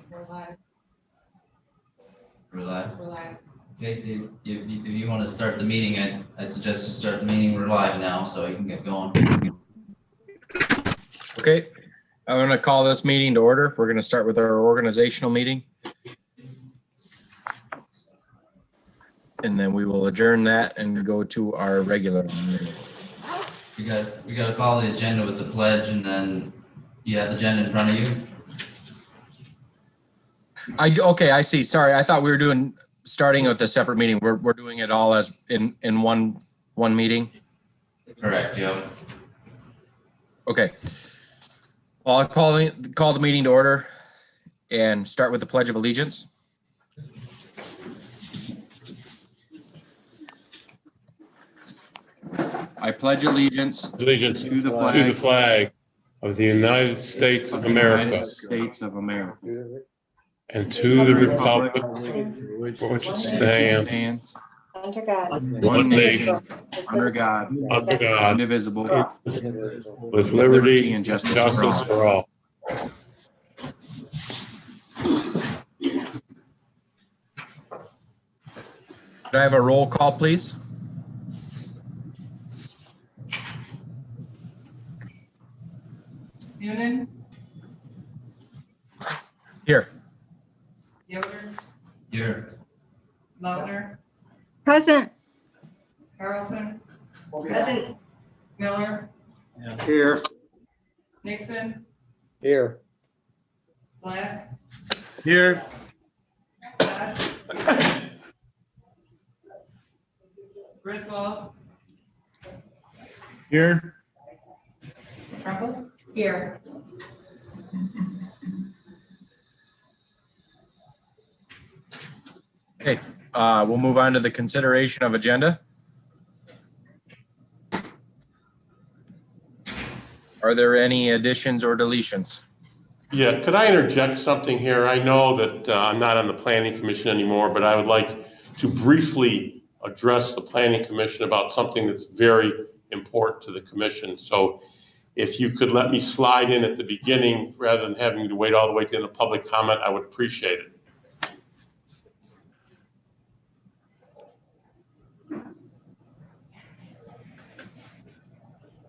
We're live. We're live? We're live. Okay, so if you want to start the meeting, I'd suggest you start the meeting. We're live now, so you can get going. Okay, I'm going to call this meeting to order. We're going to start with our organizational meeting. And then we will adjourn that and go to our regular meeting. We got to follow the agenda with the pledge, and then you have the agenda in front of you. Okay, I see. Sorry, I thought we were starting with a separate meeting. We're doing it all as in one meeting. Correct. Yep. Okay. Well, I'll call the meeting to order and start with the Pledge of Allegiance. I pledge allegiance to the flag of the United States of America and to the republic for which it stands, Under God, one nation, under God, indivisible, with liberty liberty and justice for all. Could I have a roll call, please? Noonan, Here. Yoder, Here. Lautner, present. Carlson, Present. Miller, Here. Nixon, Here. Black, Here. Scott, Griswold, Here. Crumple, here. Okay, we'll move on to the consideration of agenda. Are there any additions or deletions? Yeah, could I interject something here? I know that I'm not on the planning commission anymore, but I would like to briefly address the planning commission about something that's very important to the commission. So if you could let me slide in at the beginning rather than having to wait all the way to the end of public comment, I would appreciate it.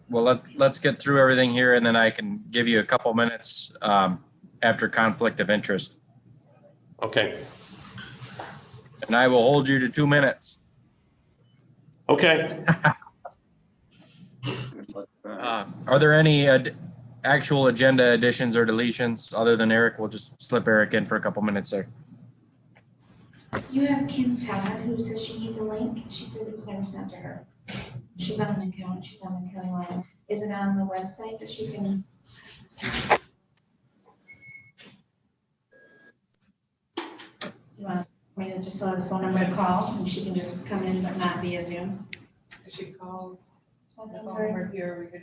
Well, let's get through everything here and then I can give you a couple minutes after conflict of interest. Okay. And I will hold you to 2 minutes. Okay. Are there any actual agenda additions or deletions other than Eric? We'll just slip Eric in for a couple minutes there. You have Kim Todd who says she needs a link. She said it was never sent to her. She's on an account. She's on the county line. Is it on the website that she can? You want me to just tell her the phone number to call and she can just come in but not via Zoom? If she calls, Phone the phone number. number here, we could.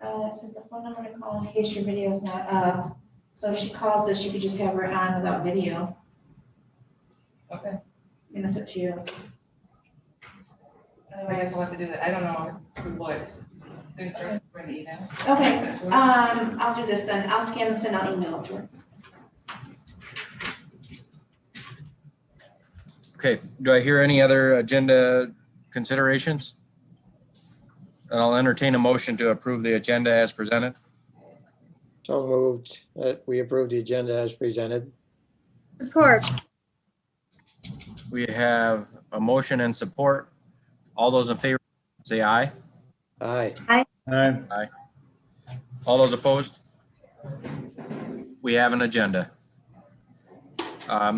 It says the phone number to call in case your video is not up. So if she calls this, you could just have her on without video. Okay, And it's up to you. I guess I'll have to do that. I don't know who would. There's her for the email. Okay, I'll do this then. I'll scan this and I'll email it to her. Okay, do I hear any other agenda considerations? And I'll entertain a motion to approve the agenda as presented. So moved that we approve the agenda as presented. Support. We have a motion and support. All those in favor, say aye. Aye. Aye. All those opposed? We have an agenda.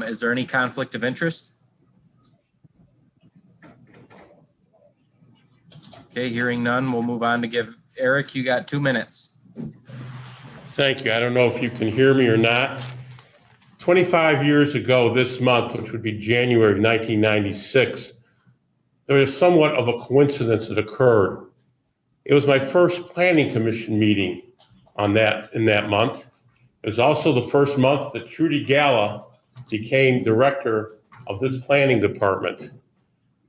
Is there any conflict of interest? Okay, hearing none, we'll move on to give Eric, you got 2 minutes. Thank you. I don't know if you can hear me or not. 25 years ago this month, which would be January of 1996, there was somewhat of a coincidence that occurred. It was my first planning commission meeting in that month. It was also the first month that Trudy Galla became director of this planning department.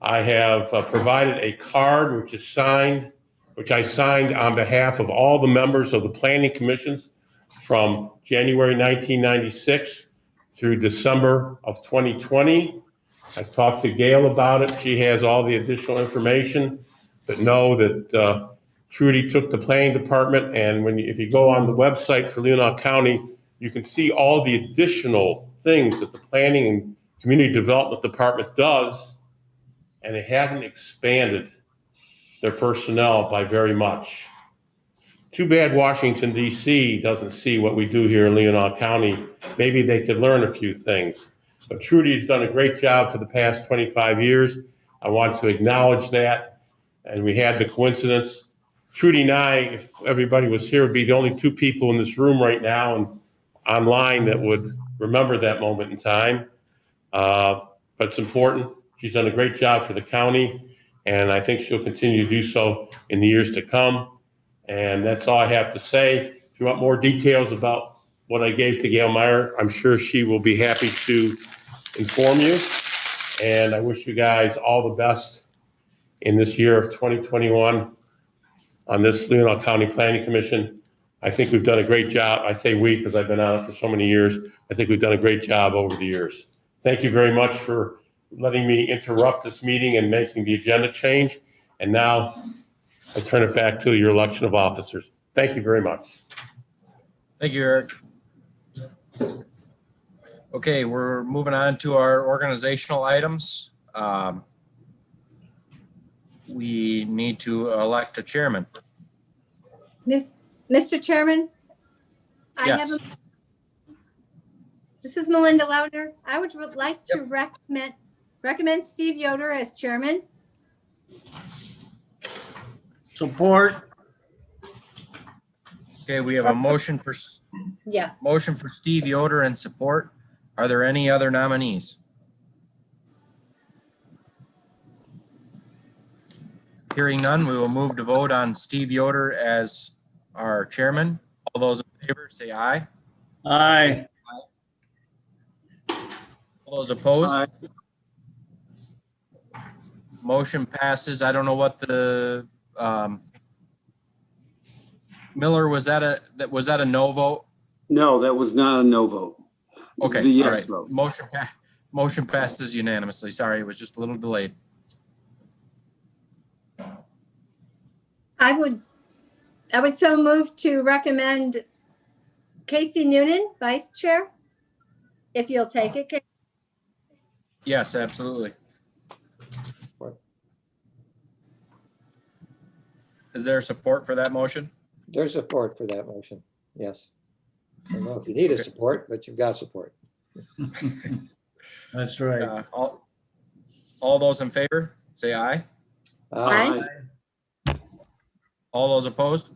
I have provided a card which I signed on behalf of all the members of the planning commissions from January 1996 through December of 2020. I talked to Gail about it. She has all the additional information, but know that Trudy took the planning department, and if you go on the website for Leelanau County, you can see all the additional things that the planning and community development department does, and they haven't expanded their personnel by very much. Too bad Washington DC doesn't see what we do here in Leelanau County. Maybe they could learn a few things. But Trudy's done a great job for the past 25 years. I want to acknowledge that. And we had the coincidence. Trudy and I, if everybody was here, would be the only two people in this room right now and online that would remember that moment in time. But it's important. She's done a great job for the county, and I think she'll continue to do so in the years to come. And that's all I have to say. If you want more details about what I gave to Gail Meyer, I'm sure she will be happy to inform you. And I wish you guys all the best in this year of 2021 on this Leelanau County Planning Commission. I think we've done a great job. I say we because I've been on it for so many years. I think we've done a great job over the years. Thank you very much for letting me interrupt this meeting and making the agenda change. And now I turn it back to your election of officers. Thank you very much. Thank you, Eric. Okay, we're moving on to our organizational items. We need to elect a chairman. Mr. Chairman? I have Yes. This is Melinda Lautner. I would like to recommend Steve Yoder as chairman. Support. Okay, we have a motion for Yes. Steve Yoder and support. Are there any other nominees? Hearing none, we will move to vote on Steve Yoder as our chairman. All those in favor say aye. Aye. All those opposed? Aye. Motion passes. I don't know what the Miller, was that a no vote? No, that was not a no vote. It was Okay, a yes all right. vote. Motion passes unanimously. Sorry, it was just a little delayed. I would so move to recommend Casey Noonan, vice chair, if you'll take it. Yes, absolutely. Is there support for that motion? There's support for that motion. Yes. I don't know if you need a support, but you've got support. That's right. All those in favor, say aye. Aye. All those opposed?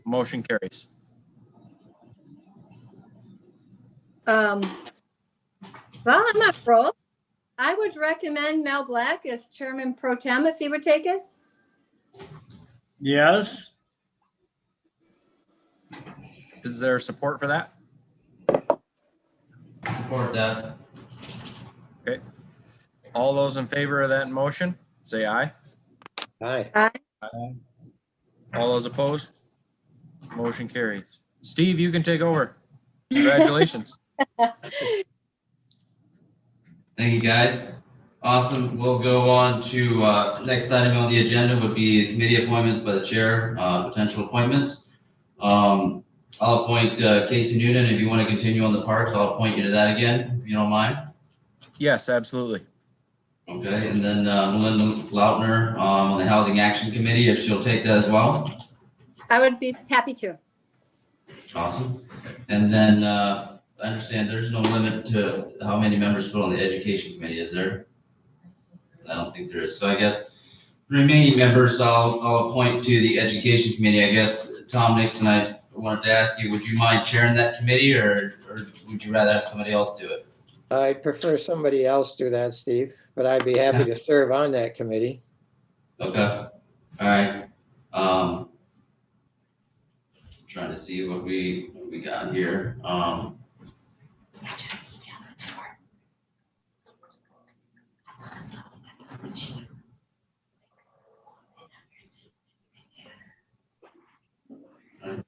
Motion carries. Well, I'm not pro. I would recommend Mel Black as chairman pro tem if he would take it. Yes. Is there support for that? Support that. Okay. All those in favor of that motion, say aye. Aye. All those opposed? Motion carries. Steve, you can take over. Congratulations. Thank you, guys. Awesome. We'll go on to next item on the agenda would be committee appointments by the chair, potential appointments. I'll appoint Casey Noonan. If you want to continue on the parks, I'll appoint you to that again, if you don't mind. Yes, absolutely. Okay, and then Melinda Lautner on the Housing Action Committee, if she'll take that as well. I would be happy to. Awesome. And then I understand there's no limit to how many members put on the Education Committee, is there? I don't think there is. So I guess remaining members, I'll appoint to the Education Committee. I guess, Tom Nixon, I wanted to ask you, would you mind chairing that committee or would you rather have somebody else do it? I'd prefer somebody else do that, Steve, but I'd be happy to serve on that committee. Okay, all right. Trying to see what we got here.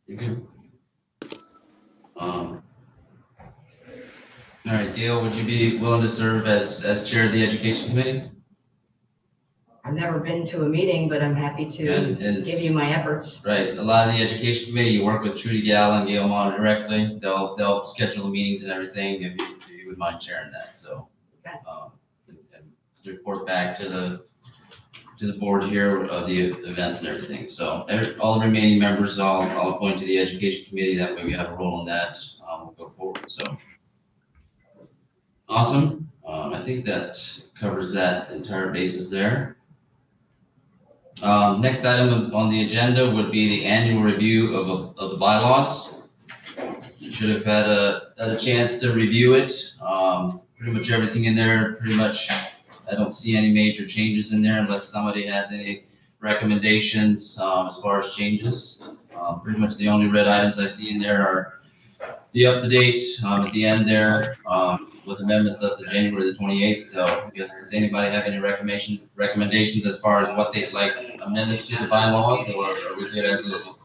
You can All right, Gail, would you be willing to serve as chair of the education committee? I've never been to a meeting, but I'm happy to And give you my efforts. right, a lot of the education committee, you work with Trudy Gallo and Gail Mona directly. They'll schedule the meetings and everything if you would mind sharing that, so. Okay. And report back to the board here of the events and everything. So all the remaining members, I'll appoint to the education committee. That way we have a role in that. We'll go forward, so. Awesome. I think that covers that entire basis there. Next item on the agenda would be the annual review of the bylaws. You should have had a chance to review it. Pretty much everything in there, I don't see any major changes in there unless somebody has any recommendations as far as changes. Pretty much the only red items I see in there are the up-to-date at the end there with amendments up to January the 28th. So I guess, does anybody have any recommendations as far as what they'd like amended to the bylaws, or are we good as is?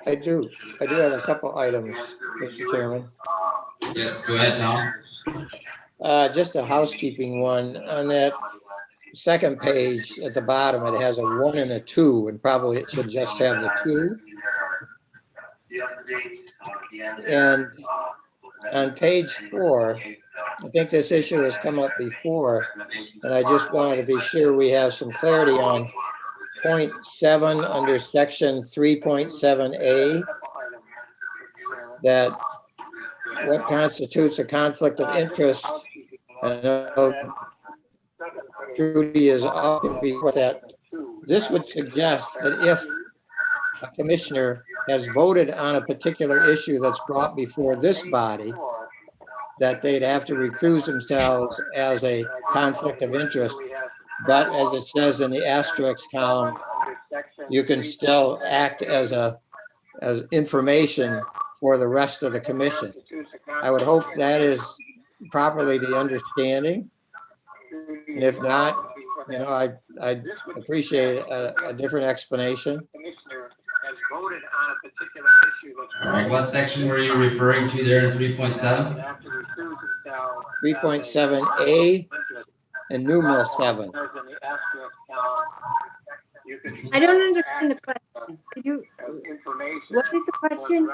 I do have a couple items, Mr. Chairman. Yes, go ahead, Tom. Just a housekeeping one. On that second page at the bottom, it has a 1 and a 2, and probably it should just have the 2. And on page 4, I think this issue has come up before, and I just wanted to be sure we have some clarity on point 7 under section 3.7A, that what constitutes a conflict of interest. I know Judy is up before that. This would suggest that if a commissioner has voted on a particular issue that's brought before this body, that they'd have to recuse themselves as a conflict of interest. But as it says in the asterisk column, you can still act as information for the rest of the commission. I would hope that is properly the understanding. And if not, I'd appreciate a different explanation. All right, what section were you referring to there in 3.7? 3.7A and numeral 7. I don't understand the question. Could you, what is the question?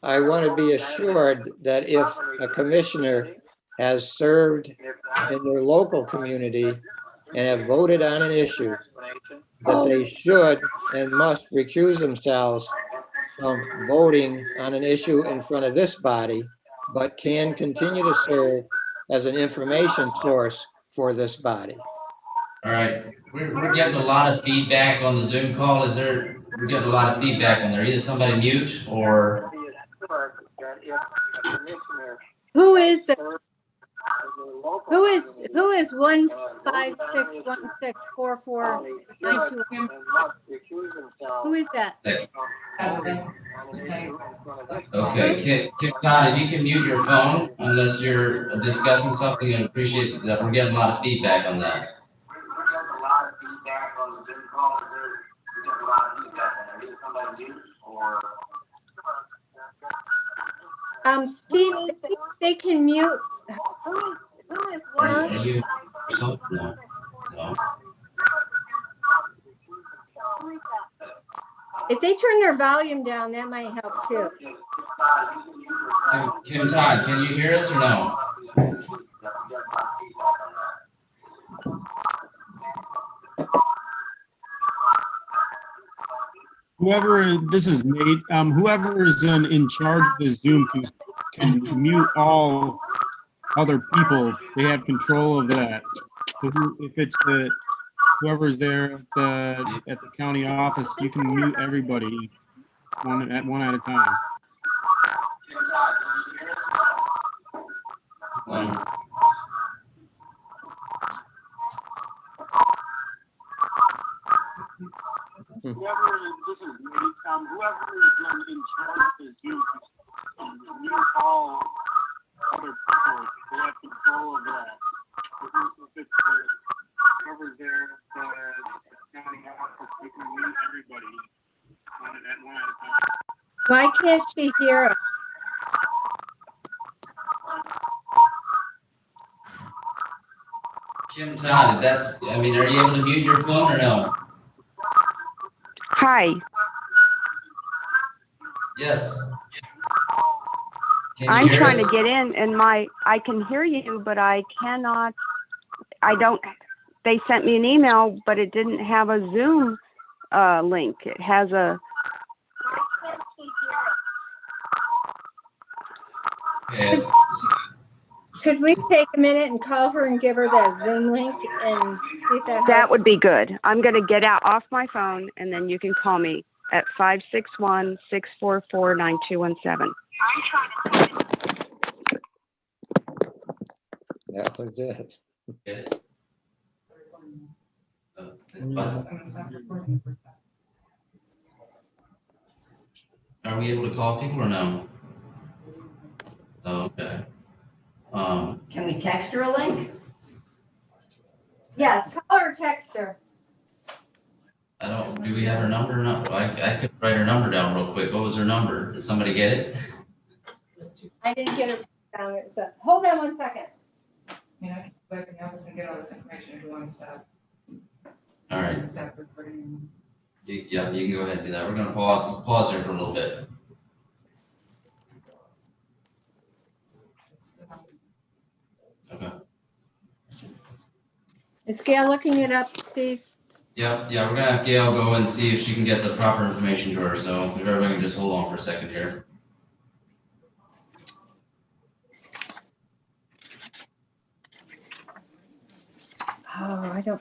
I want to be assured that if a commissioner has served in their local community and have voted on an issue, that they should and must recuse themselves from voting on an issue in front of this body, but can continue to serve as an information source for this body. All right, we're getting a lot of feedback on the Zoom call. We're getting a lot of feedback on there. Either somebody mute or. Who is 156164492? Who is that? Okay, Kim Todd, if you can mute your phone unless you're discussing something, I appreciate that. We're getting a lot of feedback on that. Steve, they can mute. Are you? No. If they turn their volume down, that might help too. Kim Todd, can you hear us or no? This is Nate. Whoever is in charge of the Zoom can mute all other people. They have control of that. So if it's whoever's there at the county office, you can mute everybody one at a time. This is Nate. Whoever is in charge of the Zoom can mute all other people. They have control of that. If it's whoever's there at the county office, you can mute everybody one at a time. Why can't she hear us? Kim Todd, are you able to mute your phone or no? Hi, Yes. Can you I'm hear trying us? to get in and I can hear you, but I cannot, they sent me an email, but it didn't have a Zoom link. It has a, Okay. Could we take a minute and call her and give her that Zoom link and see if that that helps? would be good. I'm going to get out off my phone and then you can call me at 561-644-9217. That was it. Get it? This button. Are we able to call people or no? Oh, okay. Can we text her a link? Yeah, call her or text her. Do we have her number or not? I could write her number down real quick. What was her number? Did somebody get it? I didn't get her down there. So hold on 1 second. I mean, I can go back in the office and get all this information if you want to stop. All right. Stop recording. Yeah, you can go ahead and do that. We're gonna pause here for a little bit. Okay. Is Gail looking it up, Steve? Yeah, we're gonna have Gail go and see if she can get the proper information to her, so if everybody can just hold on for a second here. Oh, I don't.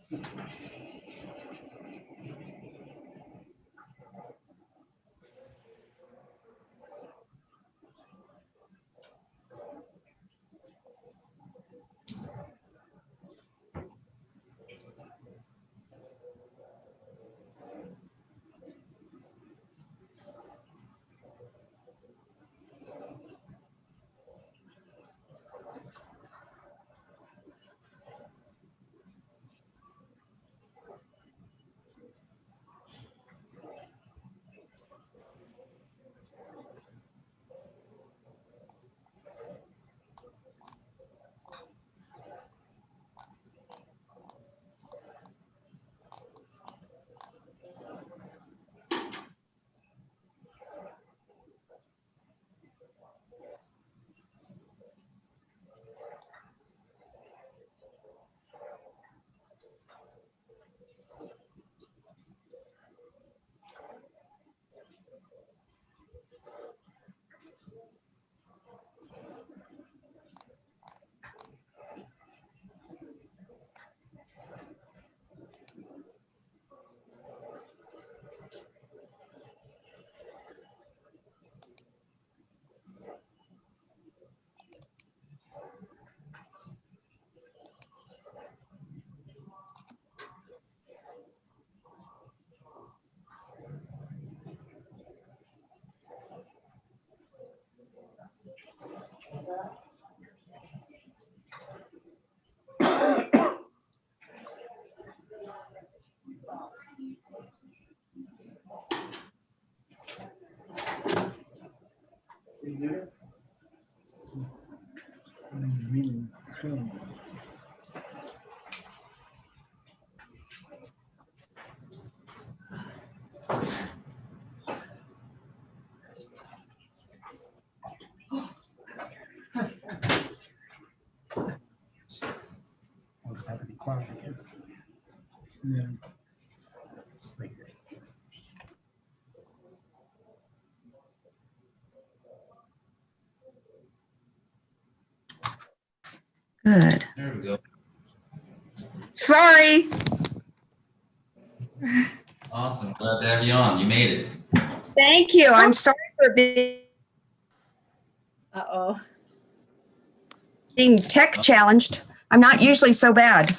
Good. There we go. Sorry. Awesome. Glad to have you on. You made it. Thank you. I'm sorry for being tech challenged. I'm not usually so bad.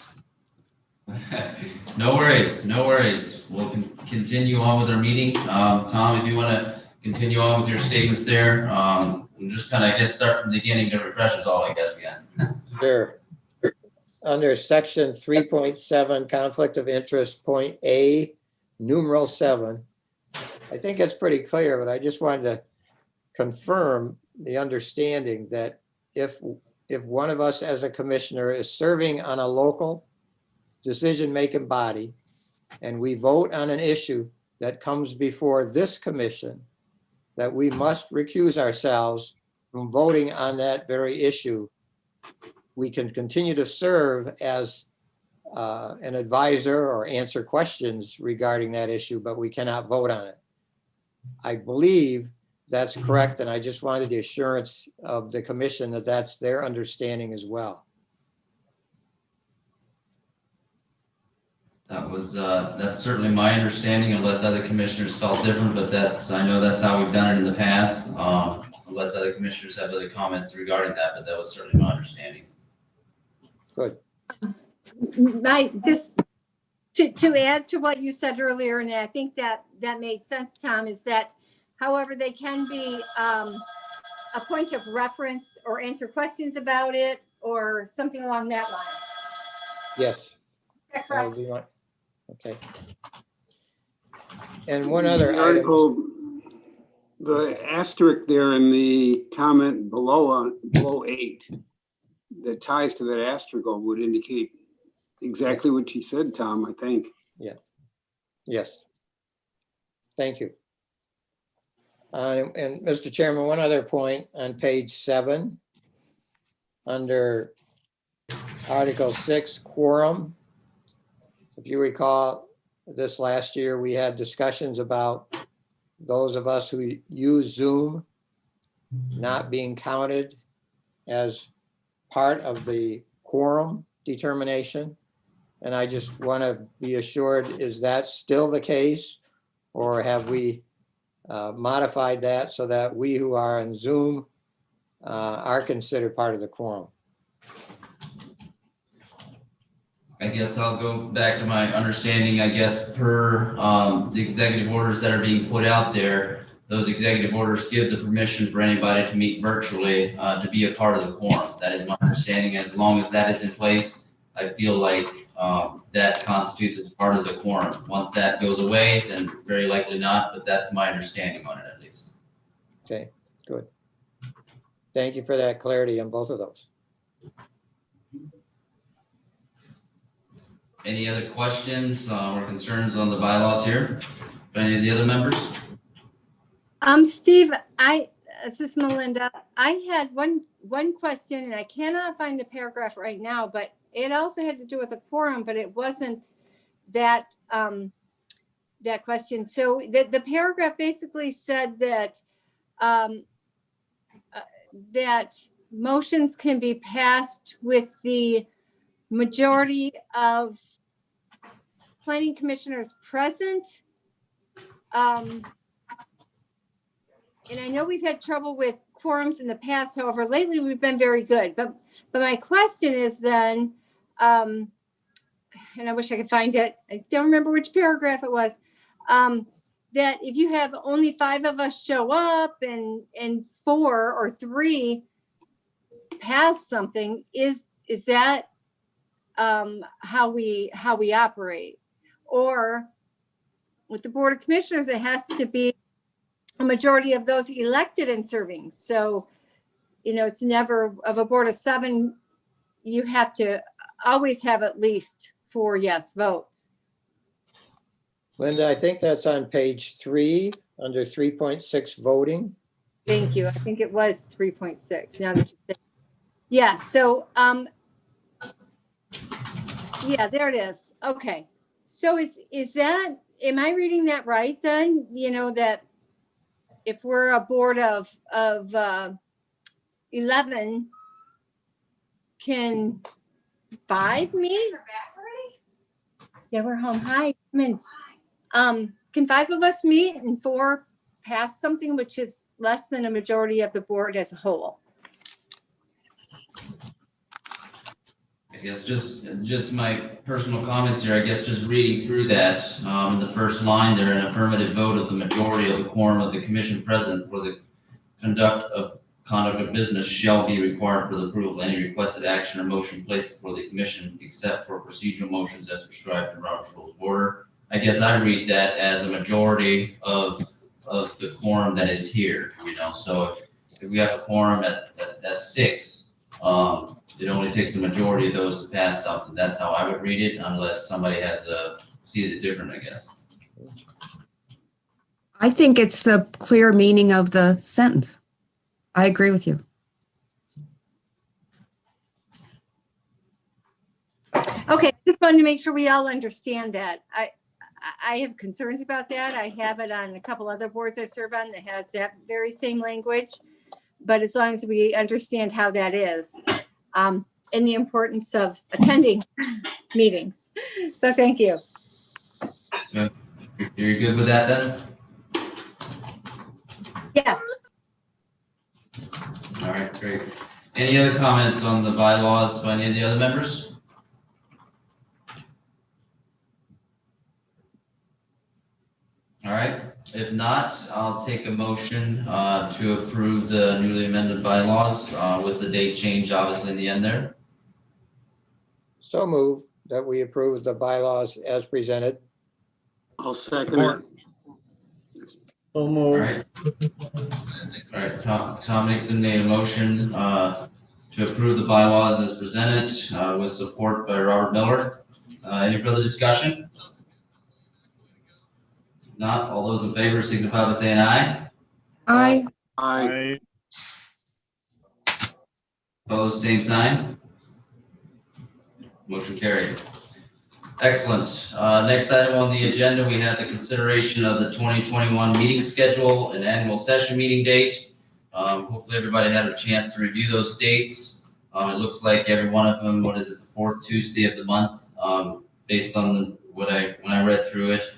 No worries. No worries. We'll continue on with our meeting. Tom, if you want to continue on with your statements there, and just kind of, I guess, start from the beginning to refresh us all, I guess, again. Sure. Under section 3.7, conflict of interest, point A, numeral 7. I think it's pretty clear, but I just wanted to confirm the understanding that if one of us as a commissioner is serving on a local decision-making body and we vote on an issue that comes before this commission, that we must recuse ourselves from voting on that very issue. We can continue to serve as an advisor or answer questions regarding that issue, but we cannot vote on it. I believe that's correct, and I just wanted the assurance of the commission that that's their understanding as well. That's certainly my understanding, unless other commissioners felt different, but I know that's how we've done it in the past. Unless other commissioners have other comments regarding that, but that was certainly my understanding. Good. Just to add to what you said earlier, and I think that made sense, Tom, is that however they can be a point of reference or answer questions about it or something along that line. Yes. Okay. And one other The article, the asterisk there in the comment below 8 that ties to that asterisk would indicate exactly what you said, Tom, I think. Yeah. Yes. Thank you. And Mr. Chairman, one other point on page 7, under Article 6, quorum. If you recall, this last year, we had discussions about those of us who use Zoom not being counted as part of the quorum determination. And I just want to be assured, is that still the case? Or have we modified that so that we who are on Zoom are considered part of the quorum? I guess I'll go back to my understanding, I guess, per the executive orders that are being put out there. Those executive orders give the permission for anybody to meet virtually to be a part of the quorum. That is my understanding. As long as that is in place, I feel like that constitutes as part of the quorum. Once that goes away, then very likely not, but that's my understanding on it at least. Okay, good. Thank you for that clarity on both of those. Any other questions or concerns on the bylaws here? Any of the other members? Steve, this is Melinda. I had one question, and I cannot find the paragraph right now, but it also had to do with a quorum, but it wasn't that that question. So the paragraph basically said that that motions can be passed with the majority of planning commissioners present. And I know we've had trouble with quorums in the past. However, lately we've been very good. But my question is then, and I wish I could find it. I don't remember which paragraph it was. That if you have only 5 of us show up and 4 or 3 pass something, is that how we operate? Or with the Board of Commissioners, it has to be a majority of those elected and serving. So, it's never of a board of 7, you have to always have at least 4 yes votes. Linda, I think that's on page 3 under 3.6 voting. Thank you. I think it was 3.6. Now that you say, yeah. So, yeah, there it is. Okay. So is that, am I reading that right then? That if we're a board of 11, can 5 meet? Yeah, we're home. Hi, come in. Can 5 of us meet and 4 pass something, which is less than a majority of the board as a whole? I guess just my personal comments here, I guess just reading through that, in the first line there, an affirmative vote of the majority of the quorum of the commission present for the conduct of business shall be required for the approval of any requested action or motion placed before the commission, except for procedural motions as prescribed in Robert's Rules of Order. I guess I read that as a majority of the quorum that is here, so if we have a quorum at 6, it only takes a majority of those to pass something. That's how I would read it, unless somebody sees it different, I guess. I think it's the clear meaning of the sentence. I agree with you. Okay, just wanted to make sure we all understand that. I have concerns about that. I have it on a couple other boards I serve on that has that very same language. But as long as we understand how that is, and the importance of attending meetings. So thank you. Yeah. You're good with that then? Yes. All right, great. Any other comments on the bylaws by any of the other members? All right, if not, I'll take a motion to approve the newly amended bylaws with the date change obviously in the end there. So move that we approve the bylaws as presented. I'll second it. So All moved. right. All right, Tom Nixon made a motion to approve the bylaws as presented with support by Robert Miller. Any further discussion? Not, all those in favor signify by saying aye. Aye. Aye. Opposed, same sign. Motion carried. Excellent. Next item on the agenda, we have the consideration of the 2021 meeting schedule and annual session meeting date. Hopefully everybody had a chance to review those dates. It looks like every one of them, the 4th Tuesday of the month. based on when I read through it.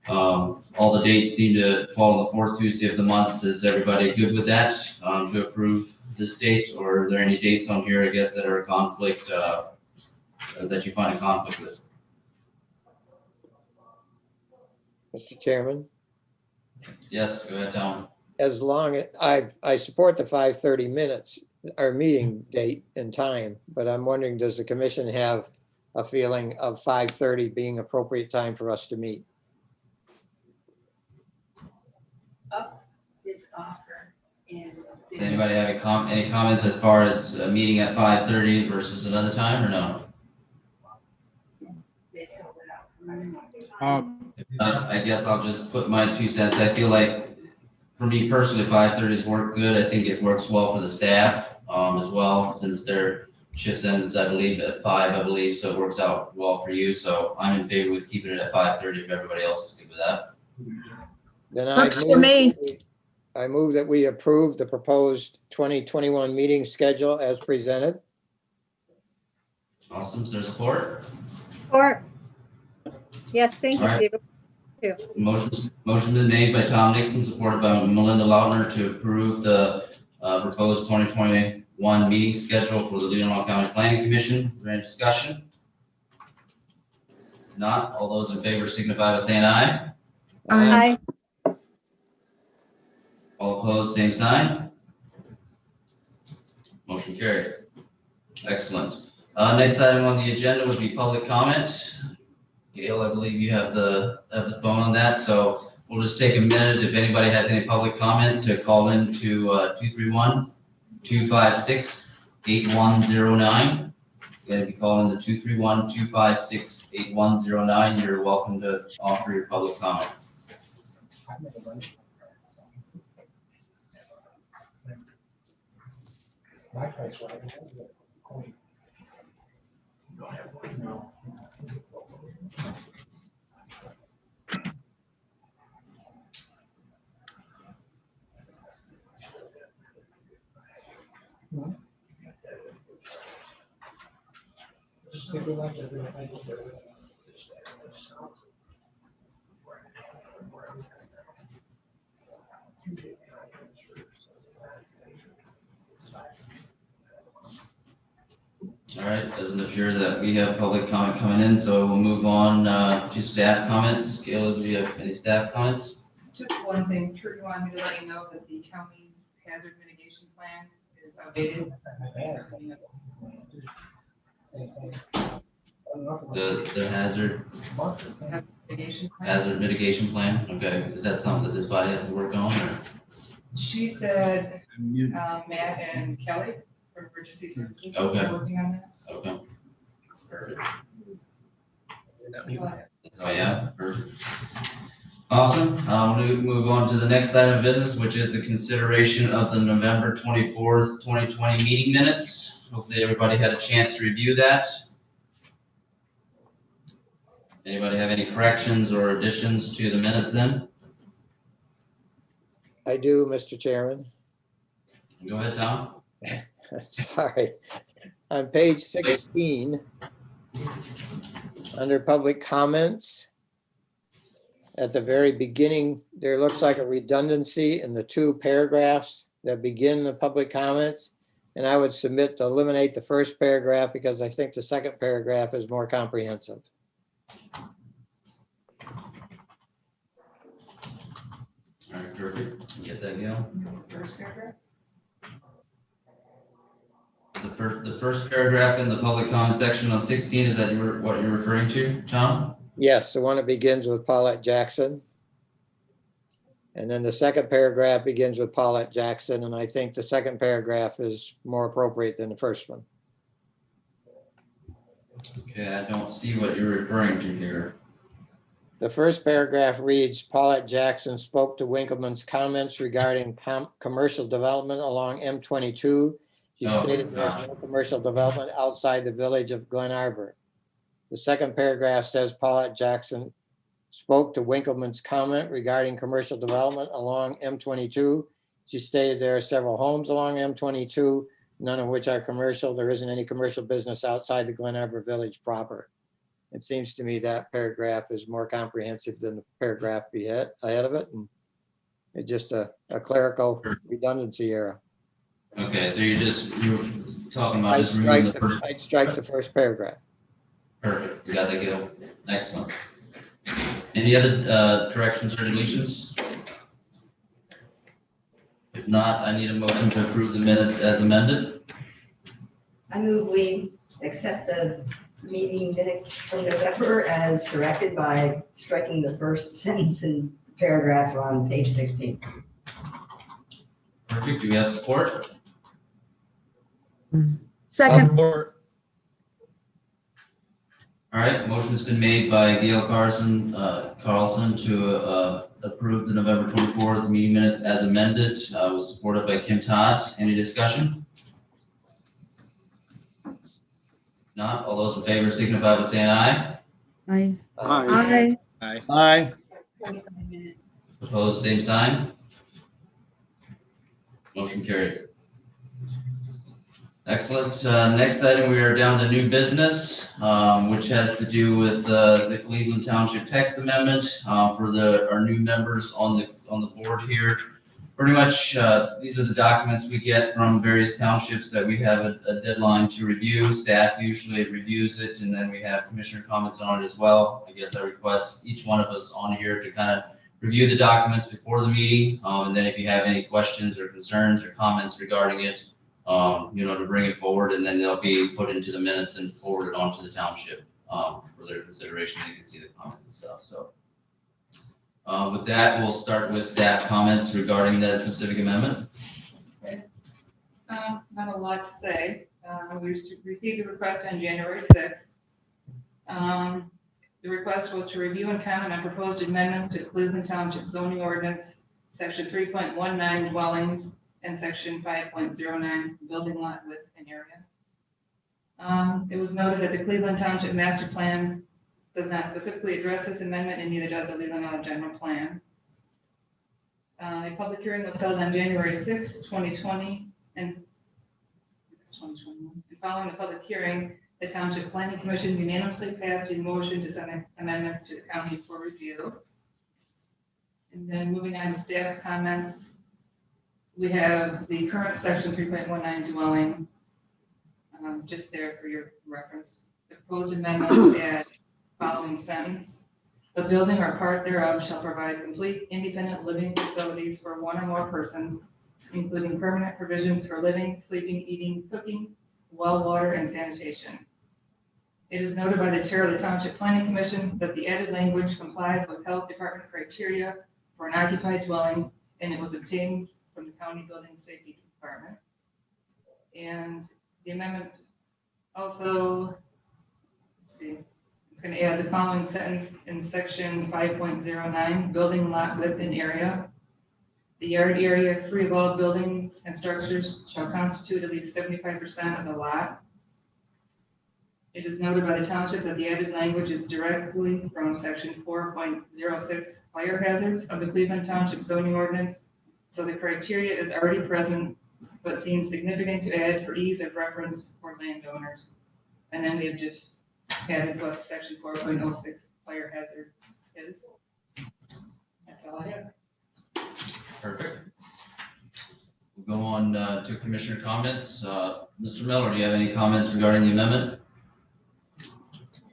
All the dates seem to fall on the fourth Tuesday of the month. Is everybody good with that, to approve this date? Or are there any dates on here, I guess, that are a conflict, that you find a conflict with? Mr. Chairman, Yes, go ahead, Tom. as long as, I support the 5:30 minutes, our meeting date and time, but I'm wondering, does the commission have a feeling of 5:30 being appropriate time for us to meet? His offer and. Does anybody have any comments as far as a meeting at 5:30 versus another time, or no? I guess I'll just put my 2 cents. I feel like, for me personally, 5:30's work good. I think it works well for the staff, as well, since their shift ends, I believe, at 5, I believe, so it works out well for you. So I'm in favor with keeping it at 5:30 if everybody else is good with that. Then Works for me. I move that we approve the proposed 2021 meeting schedule as presented. Awesome. Is there support? Or, yes, thank you, All right. Steve. Motion been made by Tom Nixon, supported by Melinda Lautner, to approve the proposed 2021 meeting schedule for the Leelanau County Planning Commission. Is there any discussion? Not, all those in favor signify by saying aye. Aye. All opposed, same sign. Motion carried. Excellent. Next item on the agenda would be public comment. Gail, I believe you have the phone on that, so we'll just take a minute. If anybody has any public comment, to call in to 231-256-8109. You're gonna be calling the 231-256-8109. You're welcome to offer your public comment. All right, doesn't appear that we have public comment coming in, so we'll move on to staff comments. Gail, do you have any staff comments? Just one thing, Trudy wanted me to let you know that the county's hazard mitigation plan is outdated. The hazard mitigation plan, okay, is that something that this body has to work on, or? She said, Matt and Kelly from Emergency Services are Okay. working on that. Okay. Perfect. Oh, yeah, perfect. Awesome. We'll move on to the next item of business, which is the consideration of the November 24th, 2020 meeting minutes. Hopefully everybody had a chance to review that. Anybody have any corrections or additions to the minutes then? I do, Mr. Chairman. Go ahead, Tom. Sorry. On page 16, under public comments, at the very beginning, there looks like a redundancy in the 2 paragraphs that begin the public comments. And I would submit to eliminate the first paragraph because I think the second paragraph is more comprehensive. All right, perfect. You get that, Gail? First paragraph? The first paragraph in the public comment section on 16, is that what you're referring to, Tom? Yes, the one that begins with Paulette Jackson. And then the second paragraph begins with Paulette Jackson, and I think the second paragraph is more appropriate than the first one. Okay, I don't see what you're referring to here. The first paragraph reads, Paulette Jackson spoke to Winkleman's comments regarding commercial development along M22. She stated there's no commercial development outside the village of Glen Arbor. The second paragraph says Paulette Jackson spoke to Winkleman's comment regarding commercial development along M22. She stated there are several homes along M22, none of which are commercial. There isn't any commercial business outside the Glen Arbor village proper. It seems to me that paragraph is more comprehensive than the paragraph ahead of it. And it's just a clerical redundancy error. Okay, so you're talking about just removing the first. I'd strike the first paragraph. Perfect, you got that, Gil. Excellent. Any other directions or deletions? If not, I need a motion to approve the minutes as amended. I move we accept the meeting minutes from November as directed by striking the first sentence and paragraph on page 16. Perfect, do we have support? Second. Support. All right, motion's been made by Gail Carlson to approve the November 24th meeting minutes as amended, was supported by Kim Todd. Any discussion? Not, all those in favor signify by saying aye. Aye. Aye. Aye. Aye. 45 minutes. Opposed, same sign. Motion carried. Excellent. Next item, we are down to new business, which has to do with the Leelanau Township text amendment for our new members on the board here. Pretty much, these are the documents we get from various townships that we have a deadline to review. Staff usually reviews it, and then we have commissioner comments on it as well. I guess I request each one of us on here to kind of review the documents before the meeting, and then if you have any questions or concerns or comments regarding it, to bring it forward, and then they'll be put into the minutes and forwarded on to the township for their consideration. You can see the comments and stuff. So with that, we'll start with staff comments regarding the Pacific Amendment. Okay. Not a lot to say. We received a request on January 6th. The request was to review and comment on proposed amendments to Cleveland Township zoning ordinance, section 3.19 dwellings, and section 5.09 building lot width and area. It was noted that the Cleveland Township Master Plan does not specifically address this amendment, and neither does the Leelanau General Plan. A public hearing was held on January 6, 2020, and 2021. And following the public hearing, the Township Planning Commission unanimously passed a motion to send amendments to the county for review. And then moving on to staff comments, we have the current section 3.19 dwelling, just there for your reference. The proposed amendment add following sentence: the building or part thereof shall provide complete independent living facilities for one or more persons, including permanent provisions for living, sleeping, eating, cooking, well water, and sanitation. It is noted by the chair of the Township Planning Commission that the added language complies with health department criteria for an occupied dwelling, and it was obtained from the County Building Safety Department. And the amendment also, let's see, it's going to add the following sentence in section 5.09, building lot width and area. The yard area free of all buildings and structures shall constitute at least 75% of the lot. It is noted by the township that the added language is directly from section 4.06 fire hazards of the Cleveland Township zoning ordinance. So the criteria is already present, but seems significant to add for ease of reference for landowners. And then we have just added what section 4.06 fire hazard is. That's all I have. Perfect. We'll go on to commissioner comments. Mr. Miller, do you have any comments regarding the amendment?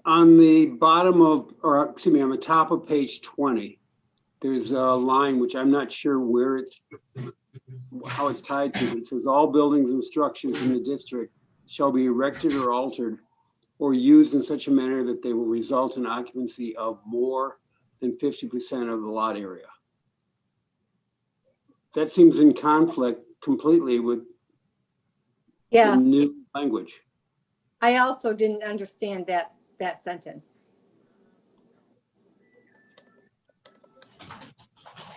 On the bottom of, or excuse me, on the top of page 20, there's a line which I'm not sure where it's, how it's tied to, but it says all buildings and structures in the district shall be erected or altered or used in such a manner that they will result in occupancy of more than 50% of the lot area. That seems in conflict completely with Yeah, the new language. I also didn't understand that sentence.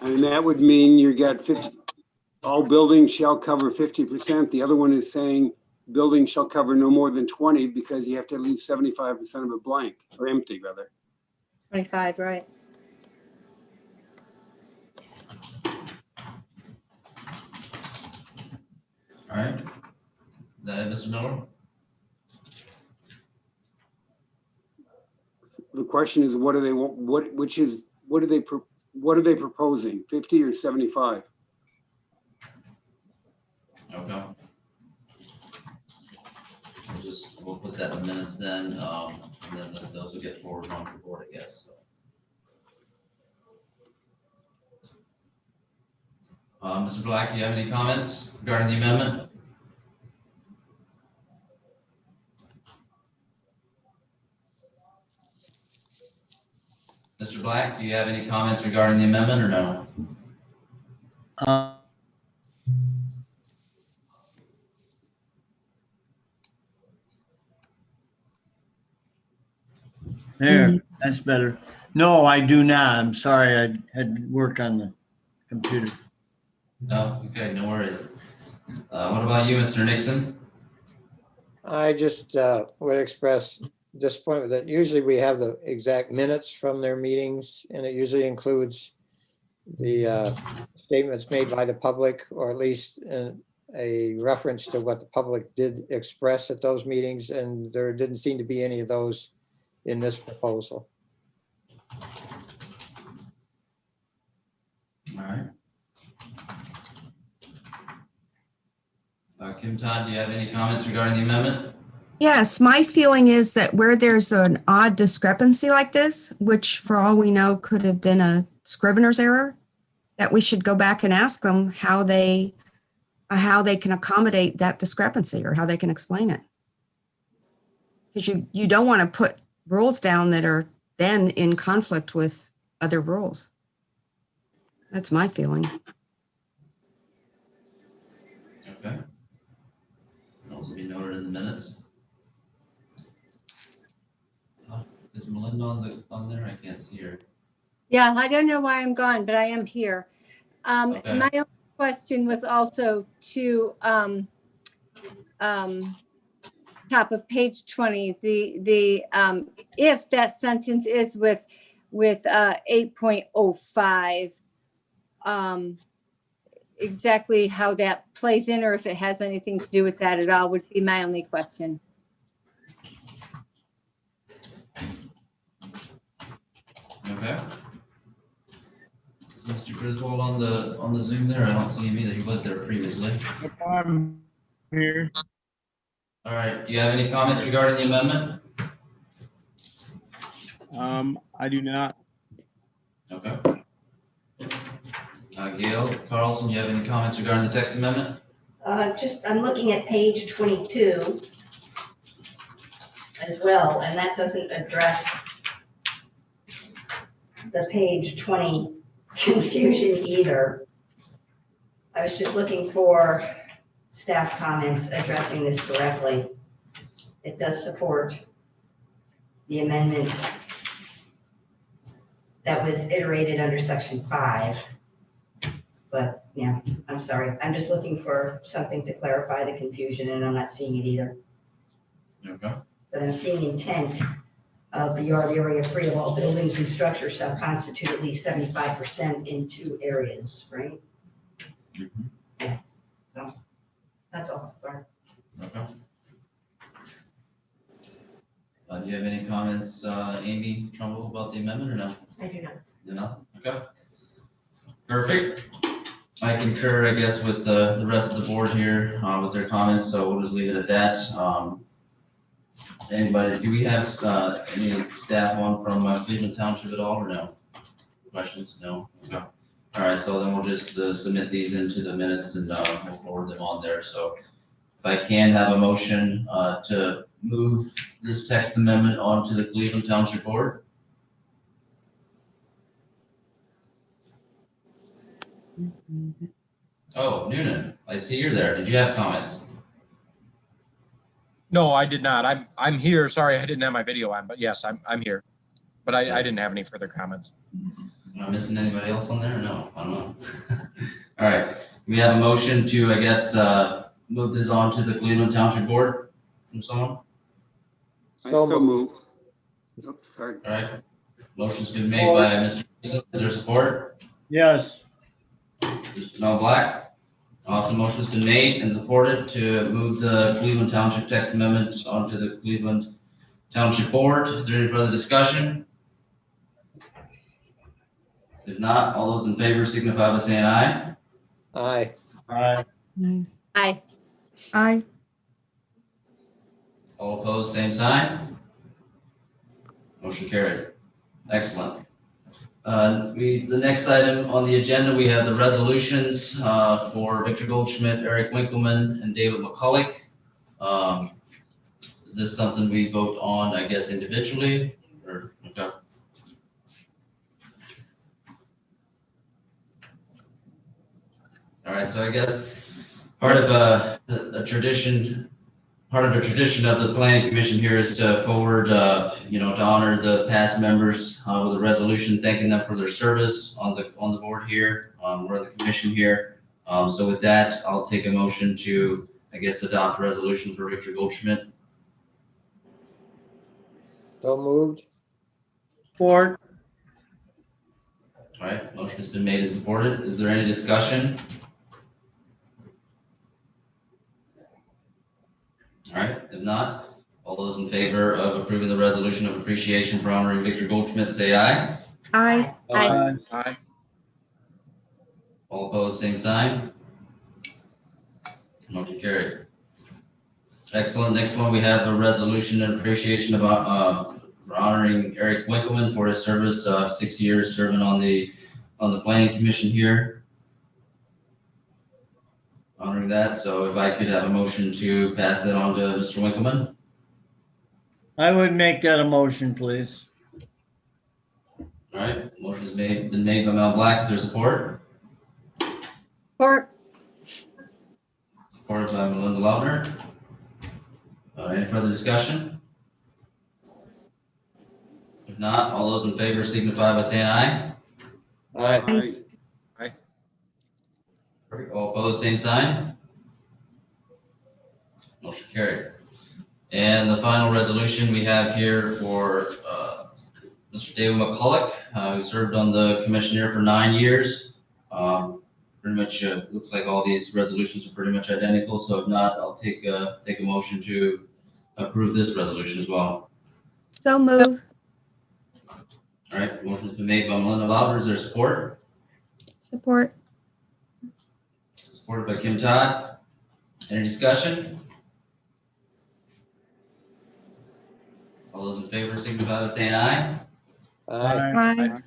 I mean, that would mean you got 50, all buildings shall cover 50%. The other one is saying buildings shall cover no more than 20 because you have to leave 75% of it blank or empty rather. 25, right? All right. Is that it, Mr. Miller? the question is, what do they want, what are they proposing, 50 or 75? Okay. We'll put that in the minutes then, and then those will get forwarded on to the board, I guess, so. Mr. Black, do you have any comments regarding the amendment? Mr. Black, do you have any comments regarding the amendment or no? There, that's better. No, I do not. I'm sorry. I had work on the computer. No, okay, no worries. What about you, Mr. Nixon? I just would express disappointment that usually we have the exact minutes from their meetings, and it usually includes the statements made by the public, or at least a reference to what the public did express at those meetings, and there didn't seem to be any of those in this proposal. All right. Kim Todd, do you have any comments regarding the amendment? Yes, my feeling is that where there's an odd discrepancy like this, which for all we know could have been a scrivener's error, that we should go back and ask them how they can accommodate that discrepancy or how they can explain it. Because you don't want to put rules down that are then in conflict with other rules. That's my feeling. Okay. Those will be noted in the minutes. Is Melinda on there? I can't see her. Yeah, I don't know why I'm gone, but I am here. Okay. My own question was also to top of page 20, the if that sentence is with 8.05, exactly how that plays in, or if it has anything to do with that at all, would be my only question. Okay. Mr. Griswold on the Zoom there? I don't see him either. He was there previously. I'm here. All right. Do you have any comments regarding the amendment? I do not. Okay. Gail Carlson, do you have any comments regarding the text amendment? I'm looking at page 22 as well, and that doesn't address the page 20 confusion either. I was just looking for staff comments addressing this directly. It does support the amendment that was iterated under section 5. But yeah, I'm sorry. I'm just looking for something to clarify the confusion, and I'm not seeing it either. Okay. But I'm seeing intent of the yard area free of all buildings and structures shall constitute at least 75% in 2 areas, right? Mm-hmm. Yeah. So that's all. Sorry. Okay. Do you have any comments, Amy Trumbull, about the amendment or no? I do not. Do nothing? Okay. Perfect. I concur, I guess, with the rest of the board here with their comments, so we'll just leave it at that. Anybody, do we have any staff on from Cleveland Township at all or no? Questions? No? Okay. All right, so then we'll just submit these into the minutes and we'll forward them on there. So if I can have a motion to move this text amendment onto the Cleveland Township Board. Oh, Noonan, I see you're there. Did you have comments? No, I did not. I'm here. Sorry, I didn't have my video on, but yes, I'm here. But I didn't have any further comments. Am I missing anybody else on there or no? I don't know. All right, we have a motion to, I guess, move this on to the Cleveland Township Board from someone. So move. Oops, sorry. All right, motion's been made by Mr. Is there support? Yes. No Black. Awesome. Motion's been made and supported to move the Cleveland Township text amendment onto the Cleveland Township Board. Is there any further discussion? If not, all those in favor signify by saying aye. Aye. Aye. Aye. Aye. All opposed, same sign. Motion carried. Excellent. The next item on the agenda, we have the resolutions for Victor Goldschmidt, Eric Winkleman, and David McCulloch. Is this something we vote on, I guess, individually, or, okay? All right, so I guess part of a tradition of the planning commission here is to forward, to honor the past members with a resolution thanking them for their service on the board here, or the commission here. So with that, I'll take a motion to, I guess, adopt a resolution for Victor Goldschmidt. So moved. Support. All right, motion has been made and supported. Is there any discussion? All right, if not, all those in favor of approving the resolution of appreciation for honoring Victor Goldschmidt, say aye. Aye. Aye. Aye. All opposed, same sign. Motion carried. Excellent. Next one, we have a resolution in appreciation about for honoring Eric Winkleman for his service, 6 years serving on the planning commission here. Honoring that. So if I could have a motion to pass that on to Mr. Winkleman. I would make that a motion, please. All right, motion has been made by Mel Black. Is there support? Support. Supported by Melinda Lautner. Any further discussion? If not, all those in favor signify by saying aye. Aye. Perfect. All opposed, same sign. Motion carried. And the final resolution we have here for Mr. David McCulloch, who served on the commission here for 9 years. Pretty much looks like all these resolutions are pretty much identical. So if not, I'll take a motion to approve this resolution as well. So move. All right, motion's been made by Melinda Lauber. Is there support? Support. Supported by Kim Todd. Any discussion? All those in favor signify by saying aye. Aye. Aye.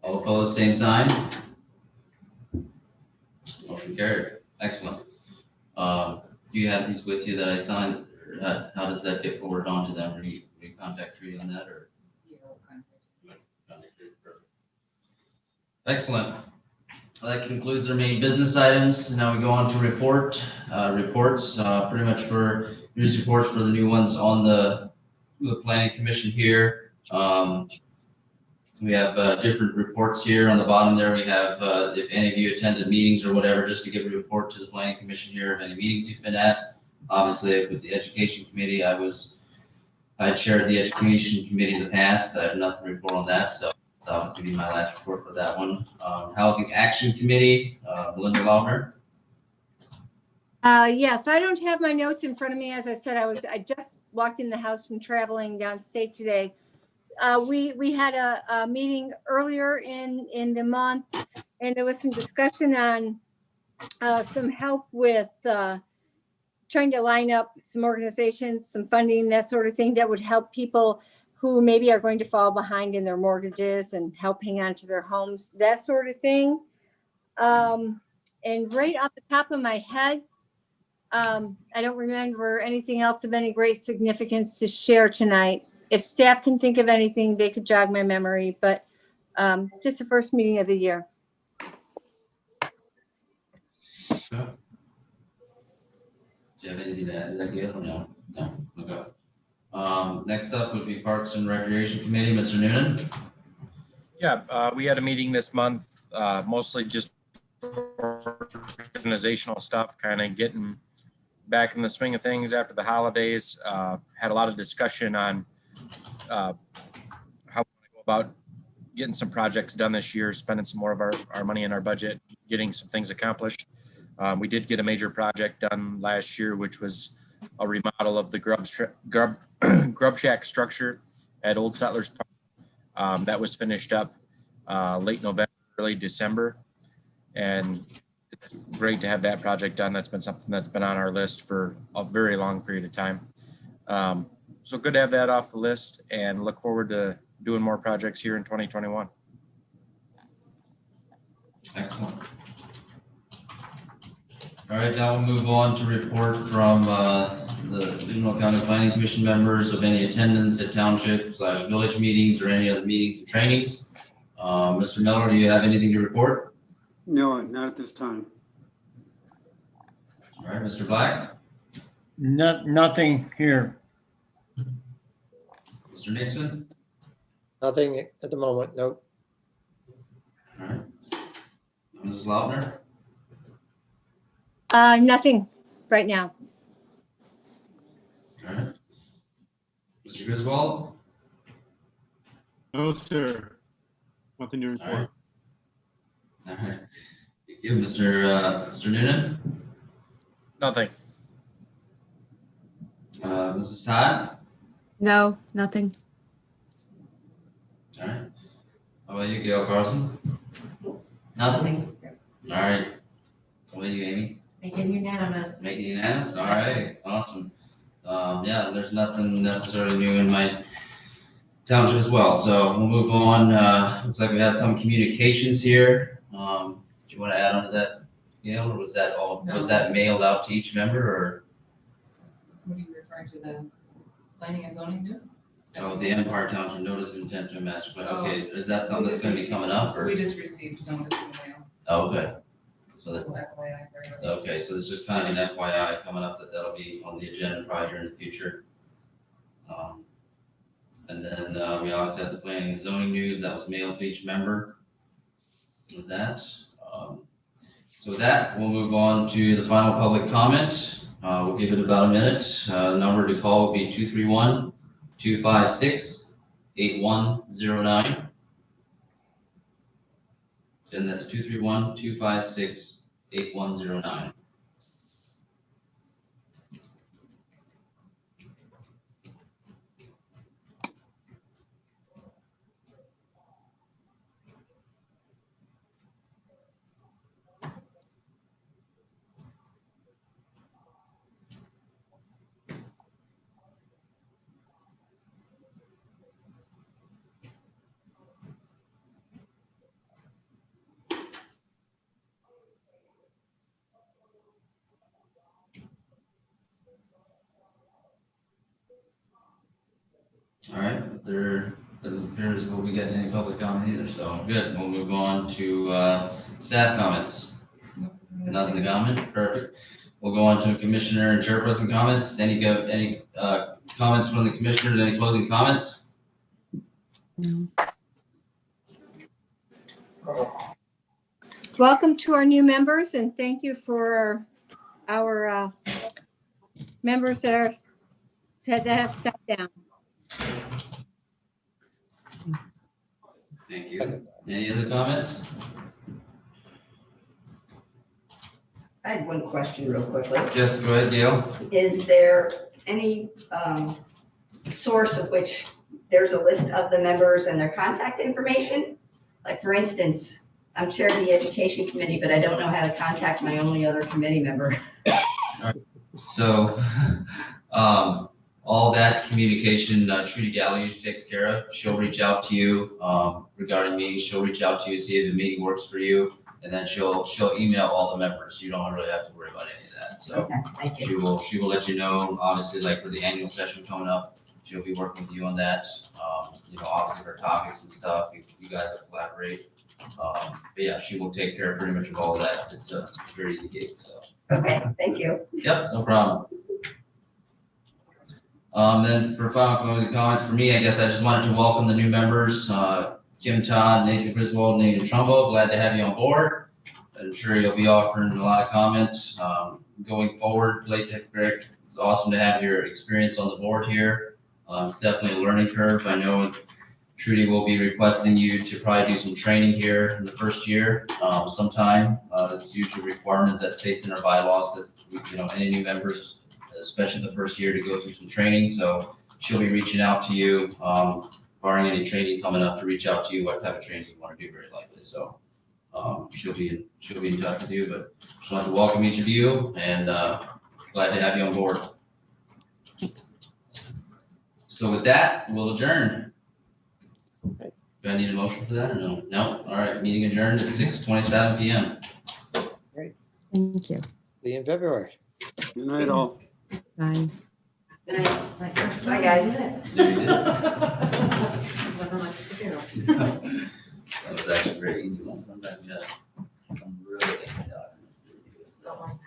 All opposed, same sign. Motion carried. Excellent. Do you have these with you that I signed? Or how does that get forwarded on to them? Or do you contact Trudy on that, or? Excellent. Well, that concludes our main business items. Now we go on to reports. Pretty much for news reports for the new ones on the planning commission here. We have different reports here. On the bottom there, we have if any of you attended meetings or whatever, just to give a report to the planning commission here of any meetings you've been at. Obviously, with the education committee, I chaired the education committee in the past. I have nothing to report on that, so that'll obviously be my last report for that one. Housing Action Committee, Melinda Lautner. Yes, I don't have my notes in front of me. As I said, I just walked in the house from traveling downstate today. We had a meeting earlier in the month, and there was some discussion on some help with trying to line up some organizations, some funding, that sort of thing that would help people who maybe are going to fall behind in their mortgages and help hang on to their homes, that sort of thing. And right off the top of my head, I don't remember anything else of any great significance to share tonight. If staff can think of anything, they could jog my memory, but just the first meeting of the year. Do you have anything to add to that, Gail? No. Okay. Next up would be Parks and Recreation Committee, Mr. Noonan. Yeah, we had a meeting this month, mostly just organizational stuff, kind of getting back in the swing of things after the holidays. Had a lot of discussion on how we go about getting some projects done this year, spending some more of our money in our budget, getting some things accomplished. We did get a major project done last year, which was a remodel of the Grub Shack structure at Old Settlers That was finished up late November, early December. And it's great to have that project done. That's been something that's been on our list for a very long period of time. So good to have that off the list and look forward to doing more projects here in 2021. Excellent. All right, now we'll move on to report from the Leelanau County Planning Commission members of any attendance at township/village meetings or any other meetings and trainings. Mr. Miller, do you have anything to report? No, not at this time. All right, Mr. Black? Nothing here. Mr. Nixon? Nothing at the moment, nope. All right. Mrs. Lautner? Nothing right now. All right. Mr. Griswold? No, sir. Nothing to All report. right. All right. Thank you. Mr. Noonan? Nothing. Mrs. Todd? No, nothing. All right. How about you, Gail Carlson? Nothing. All right. How about you, Amy? Make it unanimous. Make it unanimous? All right, awesome. Yeah, there's nothing necessarily new in my township as well, so we'll move on. Looks like we have some communications here. Do you want to add on to that, Gail, or was that all, No, was that mailed out to each member, or? What are you referring to, the planning and zoning news? Oh, the Empire Township notice of intent to master plan. Oh. Okay, is that something that's gonna be coming up, or? We just received notice in the mail. Oh, okay. So Just that's, FYI for everybody. okay, so it's just kind of an FYI coming up that'll be on the agenda probably here in the future. And then we also have the planning and zoning news that was mailed to each member. With that, so with that, we'll move on to the final public comment. We'll give it about a minute. The number to call will be 231-256-8109. And that's 231-256-8109. All right, there doesn't appear as we'll be getting any public comment either, so good. We'll move on to staff comments. Nothing to comment, perfect. We'll go on to commissioner and chairperson comments. Any comments from the commissioners, any closing comments? No. Welcome to our new members and thank you for our members that are said that have stepped down. Thank you. Any other comments? I had one question real quickly. Yes, go ahead, Gail. Is there any source of which there's a list of the members and their contact information? Like, for instance, I'm chair of the education committee, but I don't know how to contact my only other committee member. So, all that communication, Trudy Galley usually takes care of. She'll reach out to you regarding meetings. She'll reach out to you, see if the meeting works for you, and then she'll email all the members. You don't really have to worry about any of that. So Okay, thank you. she will let you know. Obviously, like for the annual session coming up, she'll be working with you on that. Obviously her topics and stuff. You guys will collaborate. But yeah, she will take care of pretty much of all of that. It's a very easy gig. So. Okay, thank you. Yep, no problem. Then for final closing comments for me, I guess I just wanted to welcome the new members, Kim Todd, Nathan Griswold, Nathan Trumbo. Glad to have you on board. I'm sure you'll be offering a lot of comments going forward. Blake, Greg, it's awesome to have your experience on the board here. It's definitely a learning curve. I know Trudy will be requesting you to probably do some training here in the first year sometime. It's usually a requirement that states in our bylaws that any new members, especially the first year, to go through some training. So she'll be reaching out to you barring any training coming up, to reach out to you, what type of training you want to do, very likely. So she'll be in touch with you, but just want to welcome each of you and glad to have you on board. So with that, we'll adjourn. Do I need a motion for that or no? No? All right, meeting adjourned at 6:27 p.m. Thank you. See you in February. Good night, all. Bye. Bye, guys. There you did. Wasn't much to do. That was actually a very easy one. Sometimes, yeah.